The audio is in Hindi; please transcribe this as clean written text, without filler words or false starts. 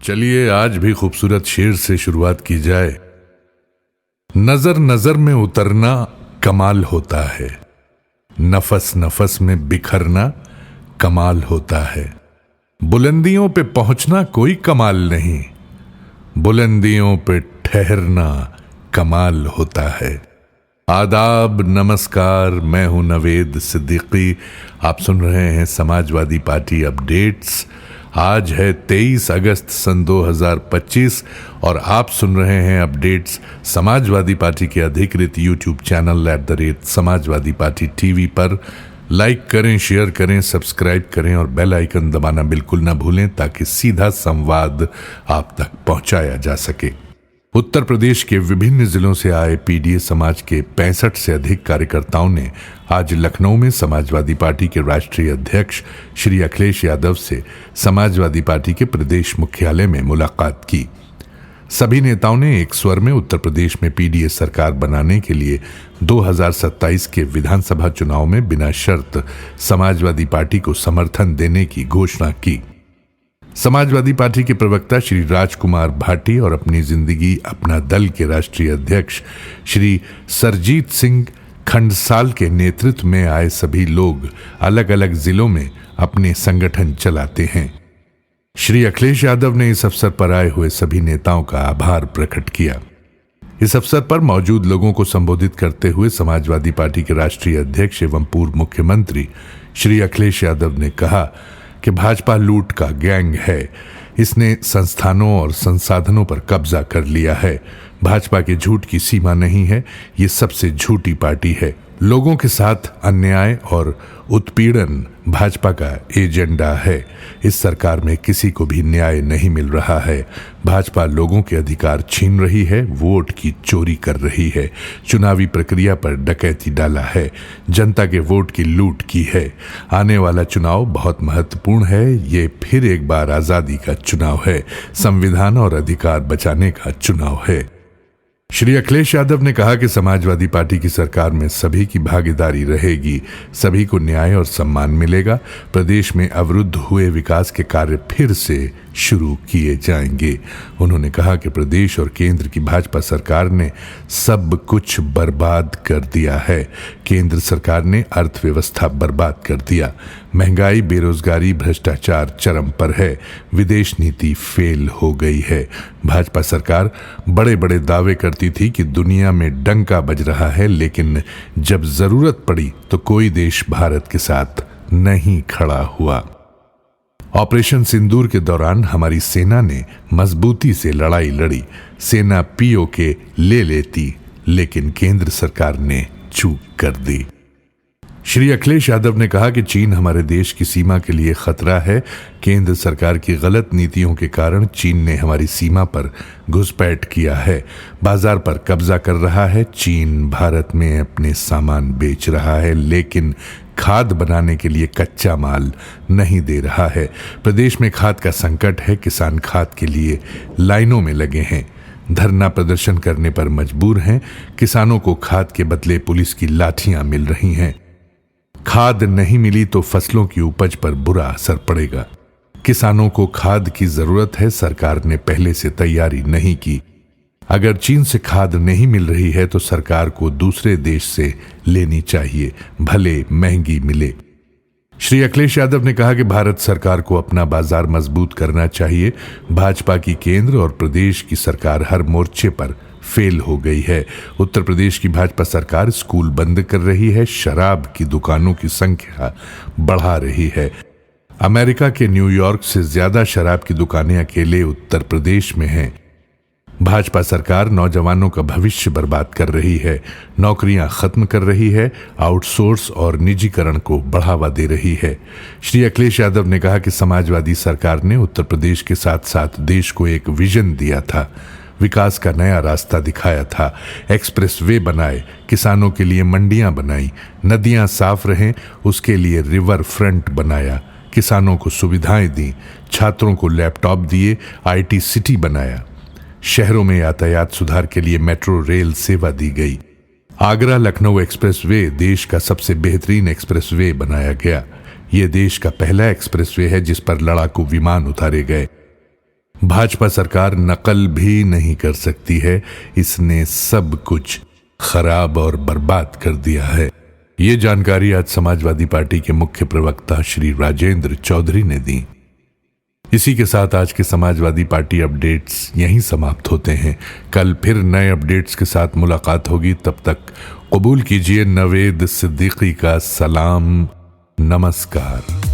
चलिए आज भी खूबसूरत शेर से शुरुआत की जाए। नजर नजर में उतरना कमाल होता है, नफस नफस में बिखरना कमाल होता है। बुलंदियों पे पहुंचना कोई कमाल नहीं, बुलंदियों पे ठहरना कमाल होता है। आदाब, नमस्कार, मैं हूं नवेद सिद्दीकी। आप सुन रहे हैं समाजवादी पार्टी अपडेट्स। आज है 23 अगस्त सन 2025 और आप सुन रहे हैं अपडेट्स समाजवादी पार्टी के अधिकृत YouTube channel @Samajwadi party TV पर। लाइक करें, शेयर करें, सब्सक्राइब करें और बेल आइकन दबाना बिल्कुल ना भूलें ताकि सीधा संवाद आप तक पहुंचाया जा सके। उत्तर प्रदेश के विभिन्न जिलों से आए पीडीए समाज के 65 से अधिक कार्यकर्ताओं ने आज लखनऊ में समाजवादी पार्टी के राष्ट्रीय अध्यक्ष श्री अखिलेश यादव से समाजवादी पार्टी के प्रदेश मुख्यालय में मुलाकात की। सभी नेताओं ने एक स्वर में उत्तर प्रदेश में पीडीए सरकार बनाने के लिए 2027 के विधानसभा चुनाव में बिना शर्त समाजवादी पार्टी को समर्थन देने की घोषणा की। समाजवादी पार्टी के प्रवक्ता श्री राजकुमार भाटी और अपनी जिंदगी अपना दल के राष्ट्रीय अध्यक्ष श्री सरजीत सिंह खंडसाल के नेतृत्व में आए सभी लोग अलग अलग जिलों में अपने संगठन चलाते हैं। श्री अखिलेश यादव ने इस अवसर पर आए हुए सभी नेताओं का आभार प्रकट किया। इस अवसर पर मौजूद लोगों को संबोधित करते हुए समाजवादी पार्टी के राष्ट्रीय अध्यक्ष एवं पूर्व मुख्यमंत्री श्री अखिलेश यादव ने कहा कि भाजपा लूट का गैंग है, इसने संस्थानों और संसाधनों पर कब्जा कर लिया है। भाजपा के झूठ की सीमा नहीं है, ये सबसे झूठी पार्टी है। लोगों के साथ अन्याय और उत्पीड़न भाजपा का एजेंडा है। इस सरकार में किसी को भी न्याय नहीं मिल रहा है। भाजपा लोगों के अधिकार छीन रही है, वोट की चोरी कर रही है, चुनावी प्रक्रिया पर डकैती डाला है, जनता के वोट की लूट की है। आने वाला चुनाव बहुत महत्वपूर्ण है, ये फिर एक बार आजादी का चुनाव है, संविधान और अधिकार बचाने का चुनाव है। श्री अखिलेश यादव ने कहा कि समाजवादी पार्टी की सरकार में सभी की भागीदारी रहेगी, सभी को न्याय और सम्मान मिलेगा। प्रदेश में अवरुद्ध हुए विकास के कार्य फिर से शुरू किए जाएंगे। उन्होंने कहा कि प्रदेश और केंद्र की भाजपा सरकार ने सब कुछ बर्बाद कर दिया है। केंद्र सरकार ने अर्थव्यवस्था बर्बाद कर दिया। महंगाई, बेरोजगारी, भ्रष्टाचार चरम पर है। विदेश नीति फेल हो गई है। भाजपा सरकार बड़े बड़े दावे करती थी कि दुनिया में डंका बज रहा है, लेकिन जब जरूरत पड़ी तो कोई देश भारत के साथ नहीं खड़ा हुआ। ऑपरेशन सिंदूर के दौरान हमारी सेना ने मजबूती से लड़ाई लड़ी। सेना पीओके ले लेती, लेकिन केंद्र सरकार ने चूक कर दी। श्री अखिलेश यादव ने कहा कि चीन हमारे देश की सीमा के लिए खतरा है। केंद्र सरकार की गलत नीतियों के कारण चीन ने हमारी सीमा पर घुसपैठ किया है, बाजार पर कब्जा कर रहा है। चीन भारत में अपने सामान बेच रहा है, लेकिन खाद बनाने के लिए कच्चा माल नहीं दे रहा है। प्रदेश में खाद का संकट है। किसान खाद के लिए लाइनों में लगे हैं, धरना प्रदर्शन करने पर मजबूर हैं। किसानों को खाद के बदले पुलिस की लाठियां मिल रही हैं। खाद नहीं मिली तो फसलों की उपज पर बुरा असर पड़ेगा। किसानों को खाद की जरूरत है, सरकार ने पहले से तैयारी नहीं की। अगर चीन से खाद नहीं मिल रही है तो सरकार को दूसरे देश से लेनी चाहिए, भले महंगी मिले। श्री अखिलेश यादव ने कहा कि भारत सरकार को अपना बाजार मजबूत करना चाहिए। भाजपा की केंद्र और प्रदेश की सरकार हर मोर्चे पर फेल हो गई है। उत्तर प्रदेश की भाजपा सरकार स्कूल बंद कर रही है, शराब की दुकानों की संख्या बढ़ा रही है। अमेरिका के न्यूयॉर्क से ज्यादा शराब की दुकानें अकेले उत्तर प्रदेश में हैं। भाजपा सरकार नौजवानों का भविष्य बर्बाद कर रही है, नौकरियां खत्म कर रही है, आउटसोर्स और निजीकरण को बढ़ावा दे रही है। श्री अखिलेश यादव ने कहा कि समाजवादी सरकार ने उत्तर प्रदेश के साथ साथ देश को एक विजन दिया था, विकास का नया रास्ता दिखाया था। एक्सप्रेस वे बनाए, किसानों के लिए मंडियां बनाई, नदियां साफ रहें उसके लिए रिवर फ्रंट बनाया, किसानों को सुविधाएं दी, छात्रों को लैपटॉप दिए, IT सिटी बनाया। शहरों में यातायात सुधार के लिए मेट्रो रेल सेवा दी गई। आगरा लखनऊ एक्सप्रेसवे देश का सबसे बेहतरीन एक्सप्रेसवे बनाया गया। ये देश का पहला एक्सप्रेसवे है जिस पर लड़ाकू विमान उतारे गए। भाजपा सरकार नकल भी नहीं कर सकती है, इसने सब कुछ खराब और बर्बाद कर दिया है। ये जानकारी आज समाजवादी पार्टी के मुख्य प्रवक्ता श्री राजेंद्र चौधरी ने दी। इसी के साथ आज के समाजवादी पार्टी अपडेट्स यहीं समाप्त होते हैं। कल फिर नए अपडेट्स के साथ मुलाकात होगी। तब तक कबूल कीजिए नवेद सिद्दीकी का सलाम, नमस्कार।